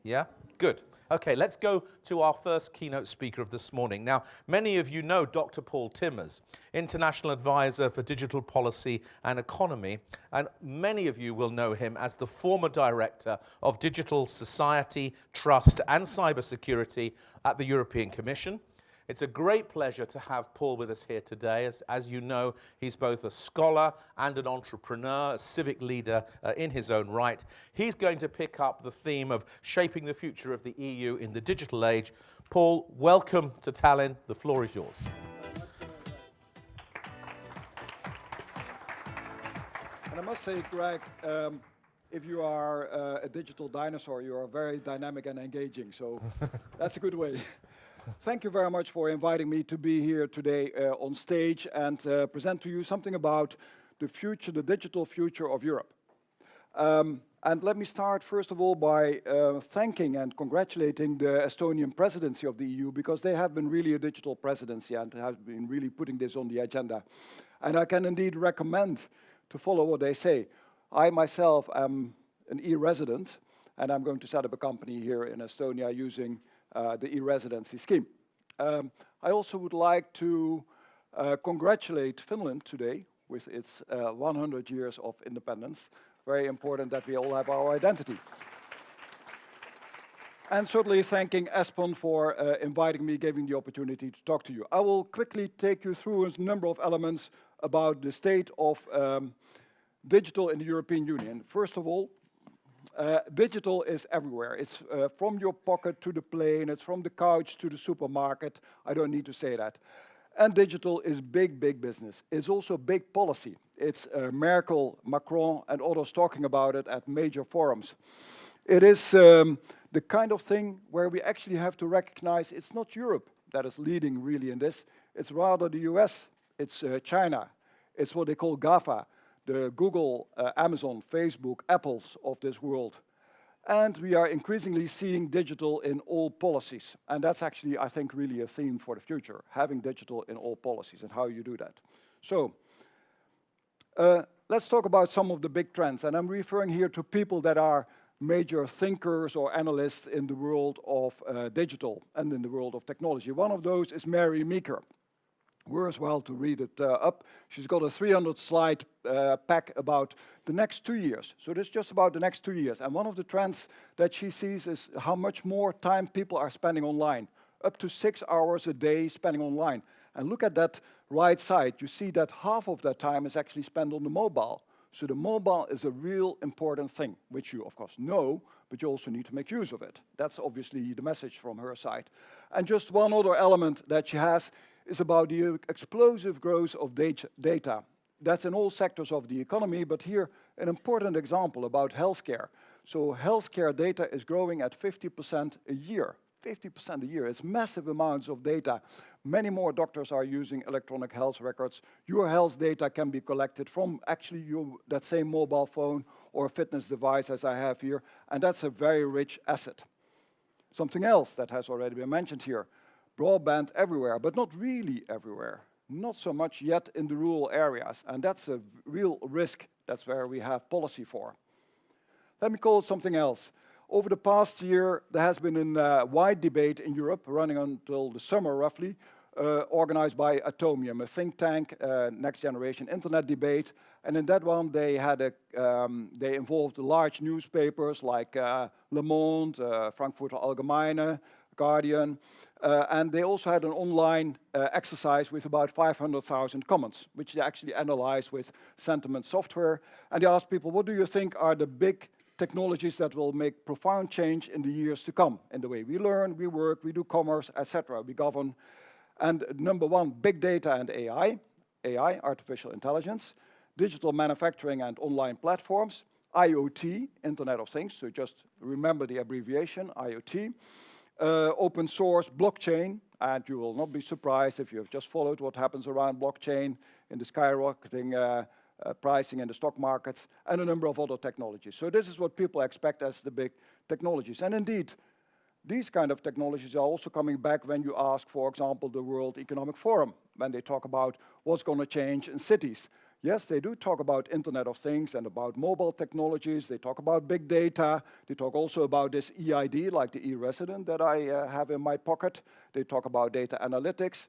Yeah? Good. Okay, let's go to our first keynote speaker of this morning. Now, many of you know Dr. Paul Timmers, International Advisor for Digital Policy and Economy, and many of you will know him as the former Director of Digital Society, Trust and Cybersecurity at the European Commission. It's a great pleasure to have Paul with us here today. As you know, he's both a scholar and an entrepreneur, a civic leader in his own right. He's going to pick up the theme of shaping the future of the EU in the digital age. Paul, welcome to Tallinn. The floor is yours. And I must say, Greg, if you are a digital dinosaur, you are very dynamic and engaging, so that's a good way. Thank you very much for inviting me to be here today on stage and present to you something about the future, the digital future of Europe. And let me start, first of all, by thanking and congratulating the Estonian presidency of the EU, because they have been really a digital presidency and have been really putting this on the agenda. And I can indeed recommend to follow what they say. I myself am an e-resident, and I'm going to set up a company here in Estonia using the e-residency scheme. I also would like to congratulate Finland today with its 100 years of independence. Very important that we all have our identity. And certainly thanking ESPON for inviting me, giving the opportunity to talk to you. I will quickly take you through a number of elements about the state of digital in the European Union. First of all, digital is everywhere. It's from your pocket to the plane, it's from the couch to the supermarket. I don't need to say that. And digital is big, big business. It's also big policy. It's Merkel, Macron, and others talking about it at major forums. It is the kind of thing where we actually have to recognize it's not Europe that is leading really in this. It's rather the US, it's China, it's what they call GAFA, the Google, Amazon, Facebook, Apples of this world. And we are increasingly seeing digital in all policies. And that's actually, I think, really a theme for the future, having digital in all policies and how you do that. So let's talk about some of the big trends. And I'm referring here to people that are major thinkers or analysts in the world of digital and in the world of technology. One of those is Mary Meeker. Worthwhile to read it up. She's got a 300-slide pack about the next 2 years. So this is just about the next 2 years. And one of the trends that she sees is how much more time people are spending online. Up to 6 hours a day spending online. And look at that right side. You see that half of that time is actually spent on the mobile. So the mobile is a real important thing, which you, of course, know, but you also need to make use of it. That's obviously the message from her side. And just one other element that she has is about the explosive growth of data. That's in all sectors of the economy, but here an important example about healthcare. So healthcare data is growing at 50% a year. 50% a year. It's massive amounts of data. Many more doctors are using electronic health records. Your health data can be collected from actually that same mobile phone or fitness device as I have here, and that's a very rich asset. Something else that has already been mentioned here. Broadband everywhere, but not really everywhere. Not so much yet in the rural areas, and that's a real risk. That's where we have policy for. Let me call it something else. Over the past year, there has been a wide debate in Europe, running until the summer roughly, organized by Atomium, a think tank, next generation internet debate. And in that one, they involved large newspapers like Le Monde, Frankfurter Allgemeine, Guardian, and they also had an online exercise with about 500,000 comments, which they actually analyzed with sentiment software. And they asked people, what do you think are the big technologies that will make profound change in the years to come in the way we learn, we work, we do commerce, etc., we govern? And number one, big data and AI, artificial intelligence, digital manufacturing and online platforms, IoT, Internet of Things, so just remember the abbreviation, IoT, open source, blockchain, and you will not be surprised if you have just followed what happens around blockchain in the skyrocketing pricing in the stock markets, and a number of other technologies. So this is what people expect as the big technologies. And indeed, these kind of technologies are also coming back when you ask, for example, the World Economic Forum, when they talk about what's going to change in cities. Yes, they do talk about Internet of Things and about mobile technologies. They talk about big data. They talk also about this EID, like the e-resident that I have in my pocket. They talk about data analytics.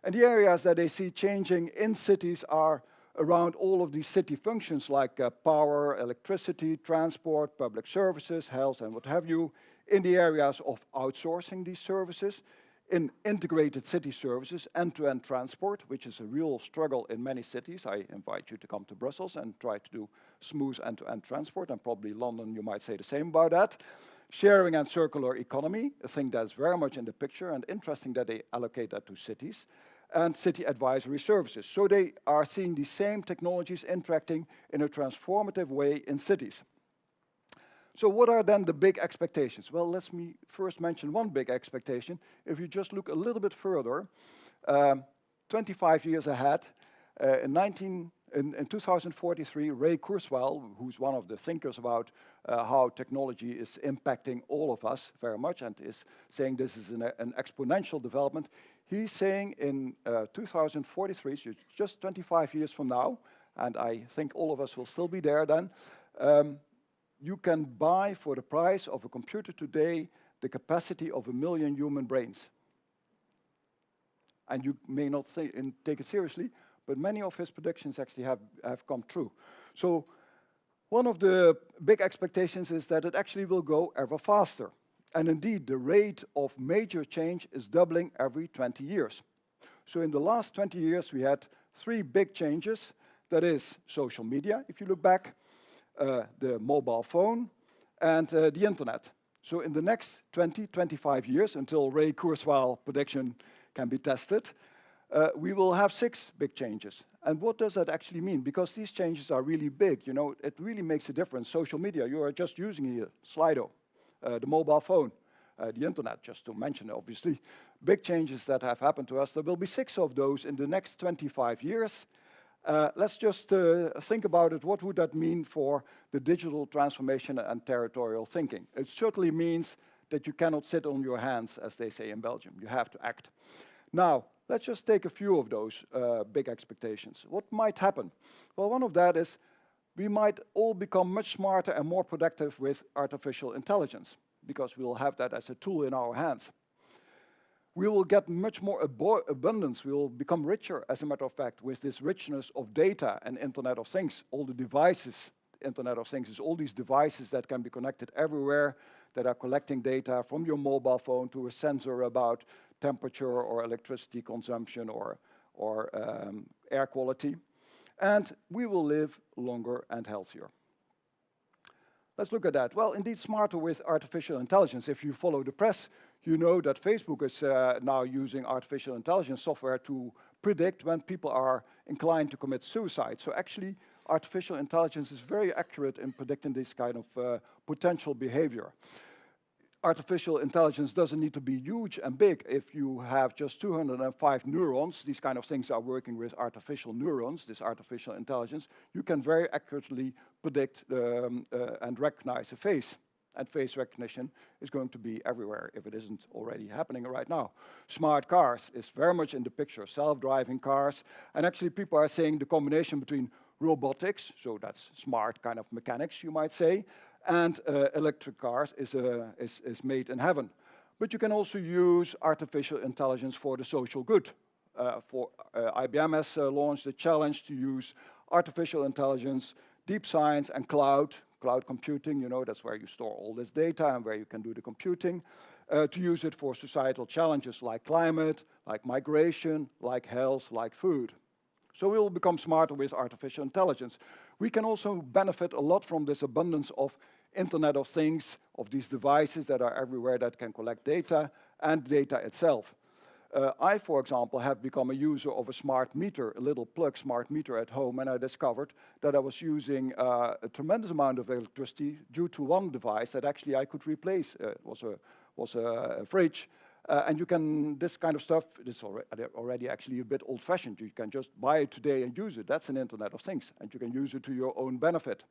And the areas that they see changing in cities are around all of these city functions like power, electricity, transport, public services, health, and what have you, in the areas of outsourcing these services, in integrated city services, end-to-end transport, which is a real struggle in many cities. I invite you to come to Brussels and try to do smooth end-to-end transport, and probably London, you might say the same about that. Sharing and circular economy, a thing that's very much in the picture, and interesting that they allocate that to cities, and city advisory services. So they are seeing the same technologies interacting in a transformative way in cities. So what are then the big expectations? Well, let me first mention one big expectation. If you just look a little bit further, 25 years ahead, in 2043, Ray Kurzweil, who's one of the thinkers about how technology is impacting all of us very much and is saying this is an exponential development, he's saying in 2043, so just 25 years from now, and I think all of us will still be there then, you can buy for the price of a computer today the capacity of 1 million human brains. And you may not take it seriously, but many of his predictions actually have come true. So one of the big expectations is that it actually will go ever faster. And indeed, the rate of major change is doubling every 20 years. So in the last 20 years, we had 3 big changes. That is social media, if you look back, the mobile phone, and the internet. So in the next 20, 25 years, until Ray Kurzweil prediction can be tested, we will have 6 big changes. And what does that actually mean? Because these changes are really big, you know, it really makes a difference. Social media, you are just using here, Slido, the mobile phone, the internet, just to mention, obviously. Big changes that have happened to us. There will be 6 of those in the next 25 years. Let's just think about it. What would that mean for the digital transformation and territorial thinking? It certainly means that you cannot sit on your hands, as they say in Belgium. You have to act. Now, let's just take a few of those big expectations. What might happen? Well, one of that is we might all become much smarter and more productive with artificial intelligence, because we'll have that as a tool in our hands. We will get much more abundance. We will become richer, as a matter of fact, with this richness of data and Internet of Things. All the devices, Internet of Things is all these devices that can be connected everywhere, that are collecting data from your mobile phone to a sensor about temperature or electricity consumption or air quality. And we will live longer and healthier. Let's look at that. Well, indeed, smarter with artificial intelligence. If you follow the press, you know that Facebook is now using artificial intelligence software to predict when people are inclined to commit suicide. So actually, artificial intelligence is very accurate in predicting this kind of potential behavior. Artificial intelligence doesn't need to be huge and big. If you have just 205 neurons, these kind of things are working with artificial neurons, this artificial intelligence, you can very accurately predict and recognize a face. And face recognition is going to be everywhere if it isn't already happening right now. Smart cars is very much in the picture, self-driving cars. And actually people are saying the combination between robotics, so that's smart kind of mechanics, you might say, and electric cars is made in heaven. But you can also use artificial intelligence for the social good. IBM has launched a challenge to use artificial intelligence, deep science, and cloud computing, you know, that's where you store all this data and where you can do the computing, to use it for societal challenges like climate, like migration, like health, like food. So we will become smarter with artificial intelligence. We can also benefit a lot from this abundance of Internet of Things, of these devices that are everywhere that can collect data and data itself. I, for example, have become a user of a smart meter, a little plug smart meter at home, and I discovered that I was using a tremendous amount of electricity due to one device that actually I could replace. It was a fridge. And you can, this kind of stuff, it's already actually a bit old-fashioned. You can just buy it today and use it. That's an Internet of Things, and you can use it to your own benefit.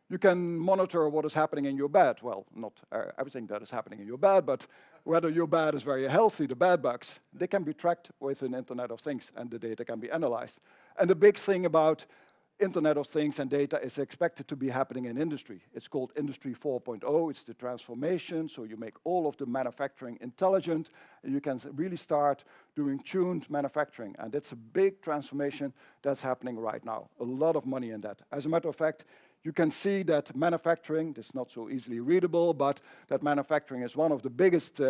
You can monitor what is happening in your bed. Well, not everything that is happening in your bed, but whether your bed is very healthy, the bed bugs, they can be tracked with an Internet of Things, and the data can be analyzed. And the big thing about Internet of Things and data is expected to be happening in industry. It's called Industry 4.0. It's the transformation. So you make all of the manufacturing intelligent, and you can really start doing tuned manufacturing. And it's a big transformation that's happening right now. A lot of money in that. As a matter of fact, you can see that manufacturing, this is not so easily readable, but that manufacturing is one of the biggest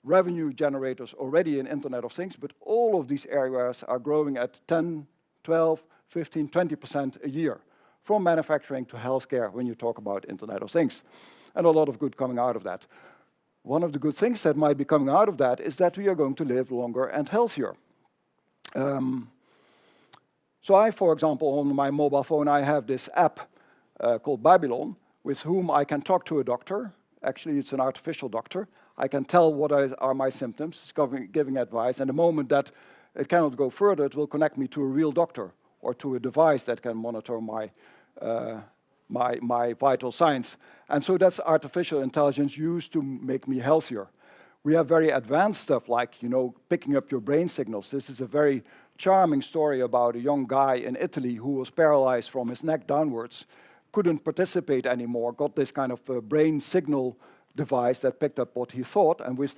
revenue generators already in Internet of Things. But all of these areas are growing at 10, 12, 15, 20% a year, from manufacturing to healthcare when you talk about Internet of Things. And a lot of good coming out of that. One of the good things that might be coming out of that is that we are going to live longer and healthier. So I, for example, on my mobile phone, I have this app called Babylon, with whom I can talk to a doctor. Actually, it's an artificial doctor. I can tell what are my symptoms, it's giving advice, and the moment that it cannot go further, it will connect me to a real doctor or to a device that can monitor my vital signs. And so that's artificial intelligence used to make me healthier. We have very advanced stuff like, picking up your brain signals. This is a very charming story about a young guy in Italy who was paralyzed from his neck downwards, couldn't participate anymore, got this kind of brain signal device that picked up what he thought, and with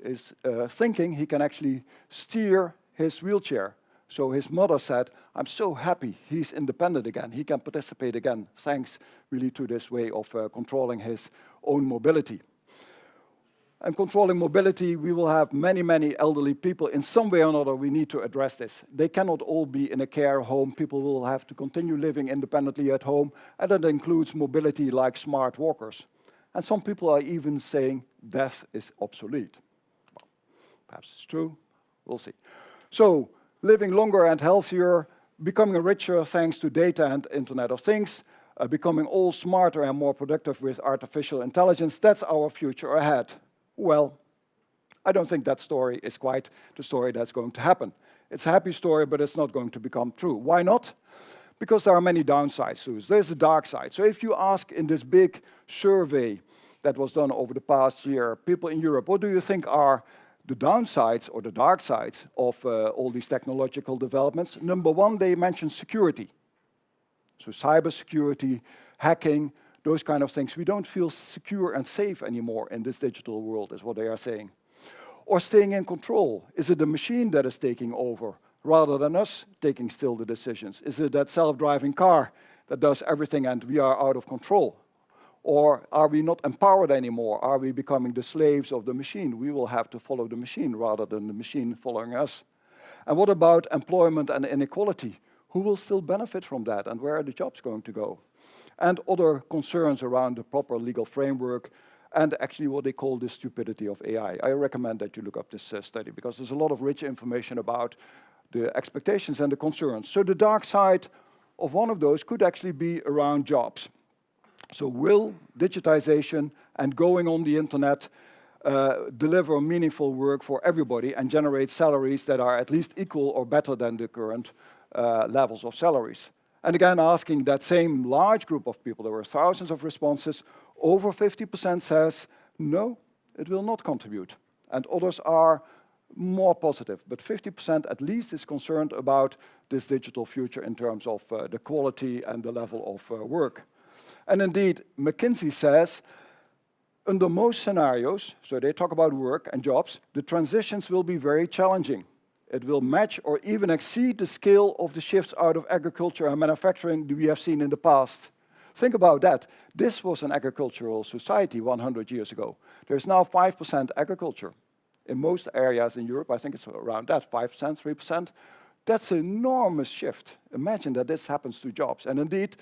his thinking, he can actually steer his wheelchair. So his mother said, I'm so happy he's independent again. He can participate again, thanks really to this way of controlling his own mobility. And controlling mobility, we will have many, many elderly people. In some way or another, we need to address this. They cannot all be in a care home. People will have to continue living independently at home, and that includes mobility like smart walkers. And some people are even saying death is obsolete. Well, perhaps it's true, we'll see. So, living longer and healthier, becoming richer thanks to data and Internet of Things, becoming all smarter and more productive with artificial intelligence, that's our future ahead. Well, I don't think that story is quite the story that's going to happen. It's a happy story, but it's not going to become true. Why not? Because there are many downsides to it. There's a dark side. So if you ask in this big survey that was done over the past year, people in Europe, what do you think are the downsides or the dark sides of all these technological developments? Number one, they mentioned security. So cybersecurity, hacking, those kind of things. We don't feel secure and safe anymore in this digital world, is what they are saying. Or staying in control. Is it the machine that is taking over rather than us taking still the decisions? Is it that self-driving car that does everything and we are out of control? Or are we not empowered anymore? Are we becoming the slaves of the machine? We will have to follow the machine rather than the machine following us. And what about employment and inequality? Who will still benefit from that, and where are the jobs going to go? And other concerns around the proper legal framework and actually what they call the stupidity of AI. I recommend that you look up this study because there's a lot of rich information about the expectations and the concerns. So the dark side of one of those could actually be around jobs. So will digitization and going on the internet deliver meaningful work for everybody and generate salaries that are at least equal or better than the current levels of salaries? And again, asking that same large group of people, there were thousands of responses, over 50% says, no, it will not contribute. And others are more positive, but 50% at least is concerned about this digital future in terms of the quality and the level of work. And indeed, McKinsey says, under most scenarios, so they talk about work and jobs, the transitions will be very challenging. It will match or even exceed the scale of the shifts out of agriculture and manufacturing that we have seen in the past. Think about that. This was an agricultural society 100 years ago. There's now 5% agriculture. In most areas in Europe, I think it's around that, 5%, 3%. That's an enormous shift. Imagine that this happens to jobs. And indeed,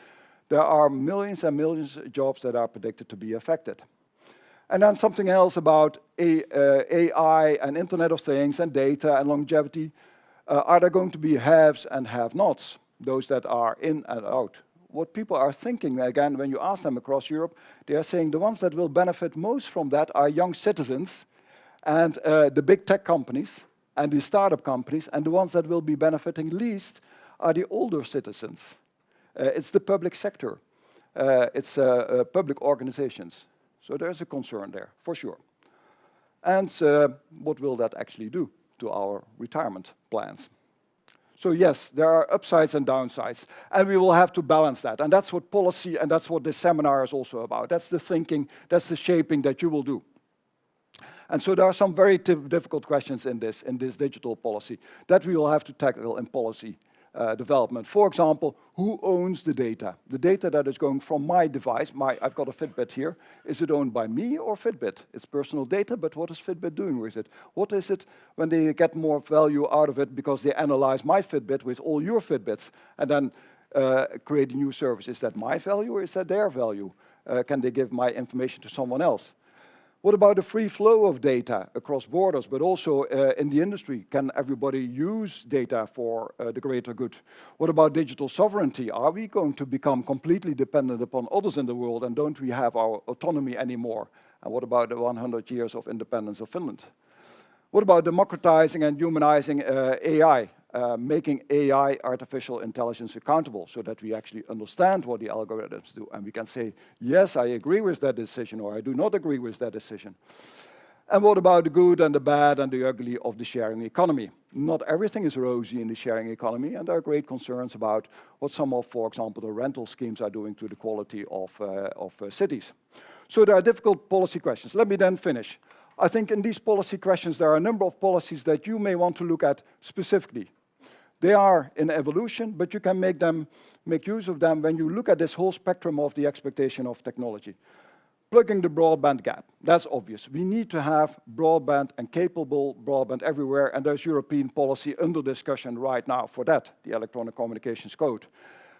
there are millions and millions of jobs that are predicted to be affected. And then something else about AI and Internet of Things and data and longevity. Are there going to be haves and have-nots, those that are in and out? What people are thinking, again, when you ask them across Europe, they are saying the ones that will benefit most from that are young citizens and the big tech companies and the startup companies, and the ones that will be benefiting least are the older citizens. It's the public sector. It's public organizations. So there's a concern there, for sure. And what will that actually do to our retirement plans? So yes, there are upsides and downsides, and we will have to balance that. And that's what policy, and that's what this seminar is also about. That's the thinking, that's the shaping that you will do. And so there are some very difficult questions in this digital policy that we will have to tackle in policy development. For example, who owns the data? The data that is going from my device, I've got a Fitbit here, is it owned by me or Fitbit? It's personal data, but what is Fitbit doing with it? What is it when they get more value out of it because they analyze my Fitbit with all your Fitbits and then create a new service? Is that my value or is that their value? Can they give my information to someone else? What about the free flow of data across borders, but also in the industry? Can everybody use data for the greater good? What about digital sovereignty? Are we going to become completely dependent upon others in the world and don't we have our autonomy anymore? And what about the 100 years of independence of Finland? What about democratizing and humanizing AI? Making AI, artificial intelligence, accountable so that we actually understand what the algorithms do. And we can say, yes, I agree with that decision, or I do not agree with that decision. And what about the good and the bad and the ugly of the sharing economy? Not everything is rosy in the sharing economy, and there are great concerns about what some of, for example, the rental schemes are doing to the quality of cities. So there are difficult policy questions. Let me then finish. I think in these policy questions, there are a number of policies that you may want to look at specifically. They are in evolution, but you can make use of them when you look at this whole spectrum of the expectation of technology. Plugging the broadband gap, that's obvious. We need to have broadband and capable broadband everywhere, and there's European policy under discussion right now for that, the Electronic Communications Code.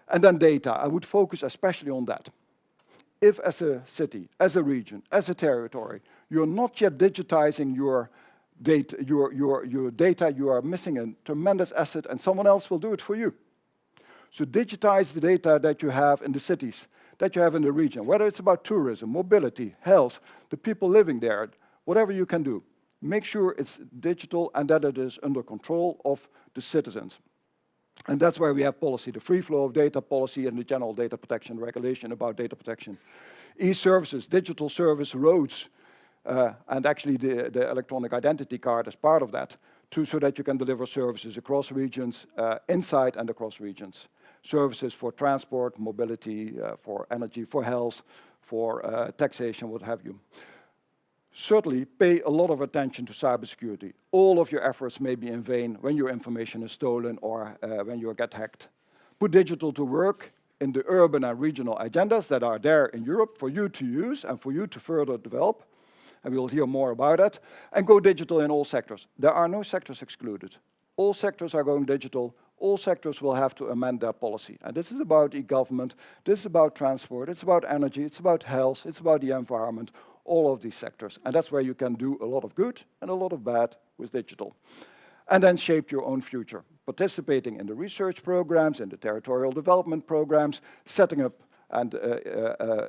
And then data, I would focus especially on that. If as a city, as a region, as a territory, you're not yet digitizing your data, you are missing a tremendous asset and someone else will do it for you. So digitize the data that you have in the cities, that you have in the region, whether it's about tourism, mobility, health, the people living there, whatever you can do. Make sure it's digital and that it is under control of the citizens. And that's where we have policy, the free flow of data policy and the general data protection regulation about data protection. E-services, digital service roads, and actually the electronic identity card is part of that, so that you can deliver services across regions, inside and across regions. Services for transport, mobility, for energy, for health, for taxation, what have you. Certainly pay a lot of attention to cybersecurity. All of your efforts may be in vain when your information is stolen or when you get hacked. Put digital to work in the urban and regional agendas that are there in Europe for you to use and for you to further develop. And we'll hear more about that. And go digital in all sectors. There are no sectors excluded. All sectors are going digital. All sectors will have to amend their policy. And this is about e-government, this is about transport, it's about energy, it's about health, it's about the environment, all of these sectors. And that's where you can do a lot of good and a lot of bad with digital. And then shape your own future, participating in the research programs, in the territorial development programs, setting up and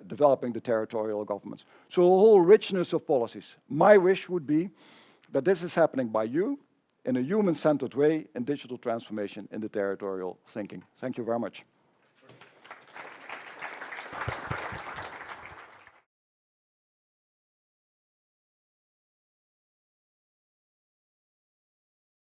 developing the territorial governments. So a whole richness of policies. My wish would be that this is happening by you in a human-centered way in digital transformation in the territorial thinking. Thank you very much.